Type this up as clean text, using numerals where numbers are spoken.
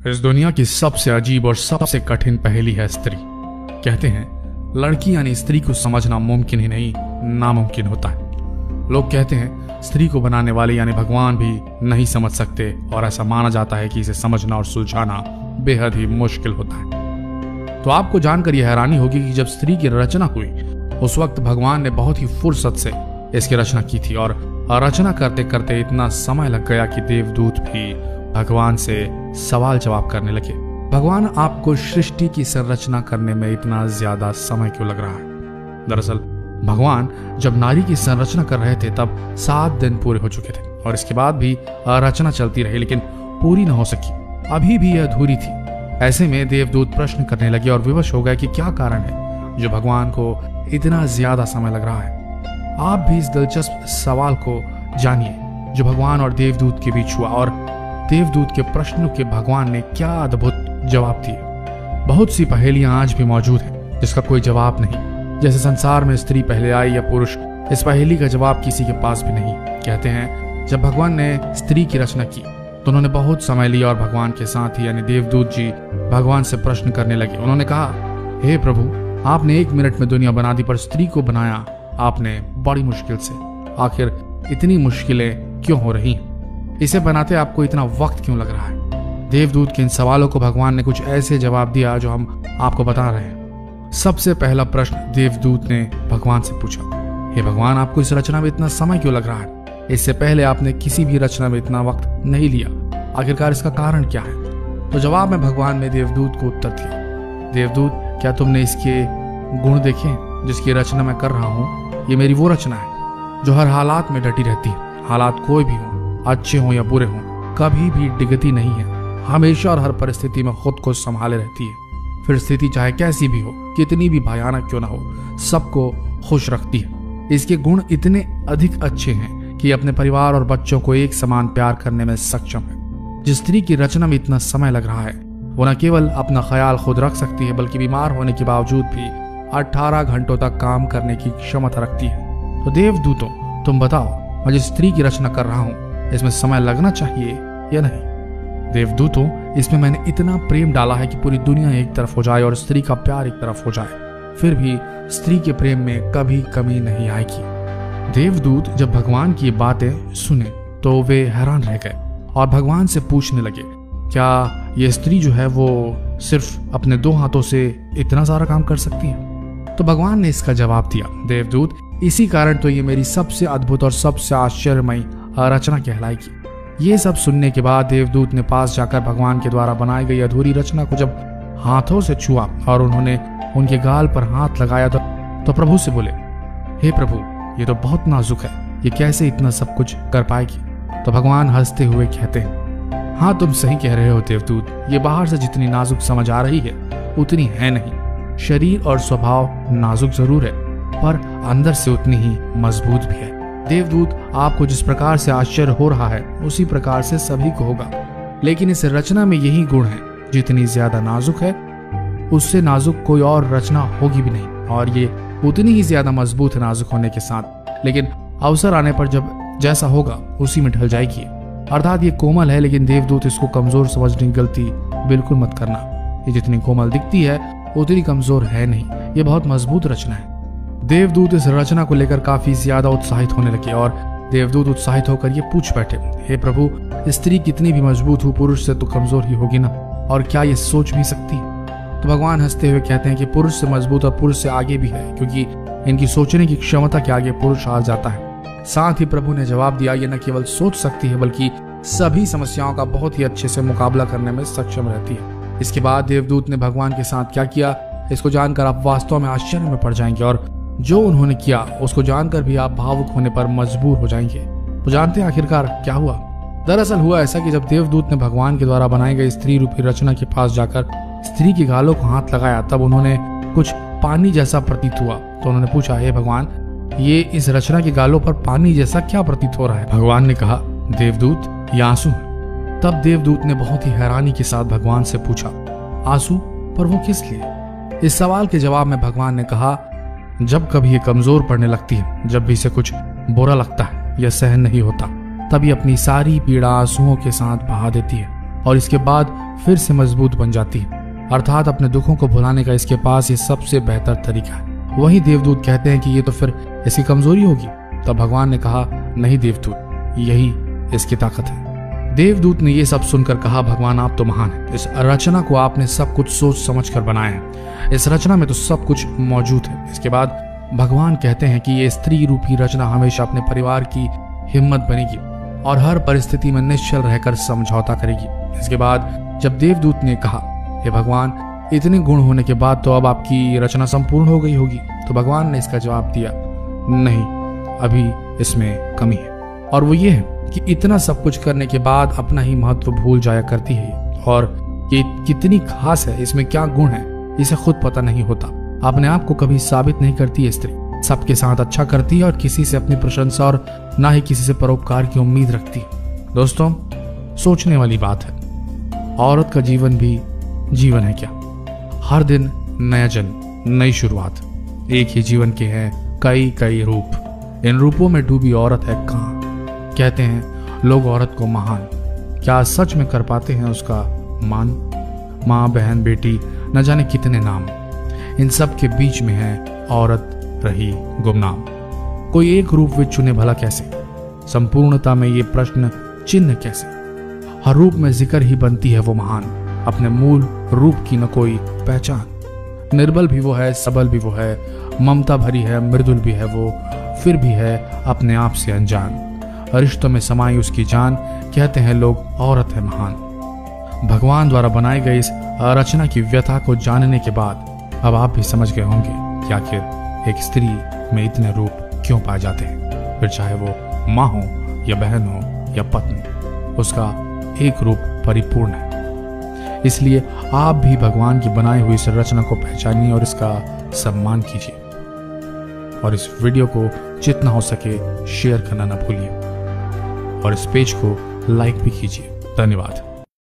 इस दुनिया की सबसे अजीब और सबसे कठिन पहेली है स्त्री। कहते हैं लड़की यानी स्त्री को समझना मुमकिन ही नहीं नामुमकिन होता है। लोग कहते हैं स्त्री को बनाने वाले यानी भगवान भी नहीं समझ सकते और ऐसा माना जाता है कि इसे समझना और सुलझाना बेहद ही मुश्किल होता है। तो आपको जानकर यह हैरानी होगी कि जब स्त्री की रचना हुई उस वक्त भगवान ने बहुत ही फुर्सत से इसकी रचना की थी और रचना करते करते इतना समय लग गया कि देवदूत भी भगवान से सवाल जवाब करने लगे। भगवान, आपको सृष्टि की संरचना करने में इतना ज्यादा समय क्यों लग रहा है? दरअसल भगवान जब नारी की संरचना कर रहे थे तब 7 दिन पूरे हो चुके थे और इसके बाद भी रचना चलती रही लेकिन पूरी न हो सकी, अभी भी यह अधूरी थी। ऐसे में देवदूत प्रश्न करने लगे और विवश हो गए कि क्या कारण है जो भगवान को इतना ज्यादा समय लग रहा है। आप भी इस दिलचस्प सवाल को जानिए जो भगवान और देवदूत के बीच हुआ और देवदूत के प्रश्नों के भगवान ने क्या अद्भुत जवाब दिए। बहुत सी पहेलियां आज भी मौजूद हैं जिसका कोई जवाब नहीं, जैसे संसार में स्त्री पहले आई या पुरुष, इस पहेली का जवाब किसी के पास भी नहीं। कहते हैं जब भगवान ने स्त्री की रचना की तो उन्होंने बहुत समय लिया और भगवान के साथ ही यानी देवदूत जी भगवान से प्रश्न करने लगे। उन्होंने कहा, हे प्रभु, आपने 1 मिनट में दुनिया बना दी पर स्त्री को बनाया आपने बड़ी मुश्किल से। आखिर इतनी मुश्किलें क्यों हो रही हैं? इसे बनाते आपको इतना वक्त क्यों लग रहा है? देवदूत के इन सवालों को भगवान ने कुछ ऐसे जवाब दिया जो हम आपको बता रहे हैं। सबसे पहला प्रश्न देवदूत ने भगवान से पूछा, हे भगवान, आपको इस रचना में इतना समय क्यों लग रहा है? इससे पहले आपने किसी भी रचना में इतना वक्त नहीं लिया, आखिरकार इसका कारण क्या है? तो जवाब में भगवान ने देवदूत को उत्तर दिया, देवदूत, क्या तुमने इसके गुण देखे जिसकी रचना मैं कर रहा हूँ? ये मेरी वो रचना है जो हर हालात में डटी रहती है। हालात कोई भी हो, अच्छे हो या बुरे हो, कभी भी डिगती नहीं है, हमेशा और हर परिस्थिति में खुद को संभाले रहती है। फिर स्थिति चाहे कैसी भी हो, कितनी भी भयानक क्यों ना हो, सबको खुश रखती है। इसके गुण इतने अधिक अच्छे हैं कि अपने परिवार और बच्चों को एक समान प्यार करने में सक्षम है। जिस स्त्री की रचना में इतना समय लग रहा है वो न केवल अपना ख्याल खुद रख सकती है बल्कि बीमार होने के बावजूद भी 18 घंटों तक काम करने की क्षमता रखती है। तो देवदूतों, तुम बताओ, मैं जिस स्त्री की रचना कर रहा हूँ इसमें समय लगना चाहिए या नहीं? देवदूतों, इसमें मैंने इतना प्रेम डाला है कि पूरी दुनिया एक तरफ हो जाए और स्त्री का प्यार एक तरफ हो जाए, फिर भी स्त्री के प्रेम में कभी कमी नहीं आएगी। देवदूत जब भगवान की बातें सुने तो वे हैरान रह गए और भगवान से पूछने लगे, क्या ये स्त्री जो है वो सिर्फ अपने 2 हाथों से इतना सारा काम कर सकती है? तो भगवान ने इसका जवाब दिया, देवदूत, इसी कारण तो ये मेरी सबसे अद्भुत और सबसे आश्चर्यमयी रचना कहलाएगी। ये सब सुनने के बाद देवदूत ने पास जाकर भगवान के द्वारा बनाई गई अधूरी रचना को जब हाथों से छुआ और उन्होंने उनके गाल पर हाथ लगाया तो प्रभु से बोले, हे प्रभु, ये तो बहुत नाजुक है, ये कैसे इतना सब कुछ कर पाएगी? तो भगवान हंसते हुए कहते हैं, हाँ, तुम सही कह रहे हो देवदूत, ये बाहर से जितनी नाजुक समझ आ रही है उतनी है नहीं। शरीर और स्वभाव नाजुक जरूर है पर अंदर से उतनी ही मजबूत भी है। देवदूत, आपको जिस प्रकार से आश्चर्य हो रहा है उसी प्रकार से सभी को होगा, लेकिन इस रचना में यही गुण है, जितनी ज्यादा नाजुक है उससे नाजुक कोई और रचना होगी भी नहीं और ये उतनी ही ज्यादा मजबूत है नाजुक होने के साथ, लेकिन अवसर आने पर जब जैसा होगा उसी में ढल जाएगी। अर्थात ये कोमल है, लेकिन देवदूत इसको कमजोर समझने की गलती बिल्कुल मत करना। ये जितनी कोमल दिखती है उतनी कमजोर है नहीं, ये बहुत मजबूत रचना है। देवदूत इस रचना को लेकर काफी ज्यादा उत्साहित होने लगे और देवदूत उत्साहित होकर ये पूछ बैठे, हे प्रभु, स्त्री कितनी भी मजबूत हो पुरुष से तो कमजोर ही होगी ना, और क्या ये सोच भी सकती है? तो भगवान हंसते हुए कहते हैं कि पुरुष से मजबूत और पुरुष से आगे भी है, क्योंकि इनकी सोचने की क्षमता के आगे पुरुष हार जाता है। साथ ही प्रभु ने जवाब दिया, ये न केवल सोच सकती है बल्कि सभी समस्याओं का बहुत ही अच्छे से मुकाबला करने में सक्षम रहती है। इसके बाद देवदूत ने भगवान के साथ क्या किया, इसको जानकर आप वास्तव में आश्चर्य में पड़ जाएंगे और जो उन्होंने किया उसको जानकर भी आप भावुक होने पर मजबूर हो जाएंगे। तो जानते हैं आखिरकार क्या हुआ? दरअसल हुआ ऐसा कि जब देवदूत ने भगवान के द्वारा बनाई गई स्त्री रूपी रचना के पास जाकर स्त्री के गालों को हाथ लगाया तब उन्होंने कुछ पानी जैसा प्रतीत हुआ। तो उन्होंने पूछा, हे भगवान, ये इस रचना के गालों पर पानी जैसा क्या प्रतीत हो रहा है? भगवान ने कहा, देवदूत, ये आंसू है। तब देवदूत ने बहुत ही हैरानी के साथ भगवान से पूछा, आंसू? पर वो किस लिए? इस सवाल के जवाब में भगवान ने कहा, जब कभी ये कमजोर पड़ने लगती है, जब भी इसे कुछ बुरा लगता है या सहन नहीं होता, तभी अपनी सारी पीड़ा आंसुओं के साथ बहा देती है। और इसके बाद फिर से मजबूत बन जाती है। अर्थात अपने दुखों को भुलाने का इसके पास ये सबसे बेहतर तरीका है। वही देवदूत कहते हैं कि ये तो फिर इसकी कमजोरी होगी। तब भगवान ने कहा, नहीं देवदूत, यही इसकी ताकत है। देवदूत ने ये सब सुनकर कहा, भगवान आप तो महान हैं। इस रचना को आपने सब कुछ सोच समझ कर बनाया है। इस रचना में तो सब कुछ मौजूद है। इसके बाद भगवान कहते हैं कि ये स्त्री रूपी रचना हमेशा अपने परिवार की हिम्मत बनेगी और हर परिस्थिति में निश्चल रहकर समझौता करेगी। इसके बाद जब देवदूत ने कहा, हे भगवान, इतने गुण होने के बाद तो अब आपकी रचना संपूर्ण हो गई होगी। तो भगवान ने इसका जवाब दिया, नहीं, अभी इसमें कमी है। और वो ये है कि इतना सब कुछ करने के बाद अपना ही महत्व भूल जाया करती है और ये कितनी खास है, इसमें क्या गुण है, इसे खुद पता नहीं होता। अपने आप को कभी साबित नहीं करती है स्त्री। सबके साथ अच्छा करती है और किसी से अपनी प्रशंसा और ना ही किसी से परोपकार की उम्मीद रखती है। दोस्तों, सोचने वाली बात है, औरत का जीवन भी जीवन है क्या? हर दिन नया जन्म, नई शुरुआत। एक ही जीवन के हैं कई कई रूप। इन रूपों में डूबी औरत है कहाँ? कहते हैं लोग औरत को महान, क्या सच में कर पाते हैं उसका मान? माँ, बहन, बेटी, न जाने कितने नाम, इन सब के बीच में है औरत रही गुमनाम। कोई एक रूप वे चुने भला कैसे? संपूर्णता में ये प्रश्न चिन्ह कैसे? हर रूप में जिक्र ही बनती है वो महान, अपने मूल रूप की न कोई पहचान। निर्बल भी वो है, सबल भी वो है, ममता भरी है, मृदुल भी है वो, फिर भी है अपने आप से अनजान। रिश्तों में समाई उसकी जान, कहते हैं लोग औरत है महान। भगवान द्वारा बनाई गई इस रचना की व्यथा को जानने के बाद अब आप भी समझ गए होंगे कि आखिर एक स्त्री में इतने रूप क्यों पाए जाते हैं। फिर चाहे वो माँ हो या बहन हो या पत्नी, उसका एक रूप परिपूर्ण है। इसलिए आप भी भगवान की बनाई हुई इस रचना को पहचानिए और इसका सम्मान कीजिए। और इस वीडियो को जितना हो सके शेयर करना न भूलिए और इस पेज को लाइक भी कीजिए। धन्यवाद।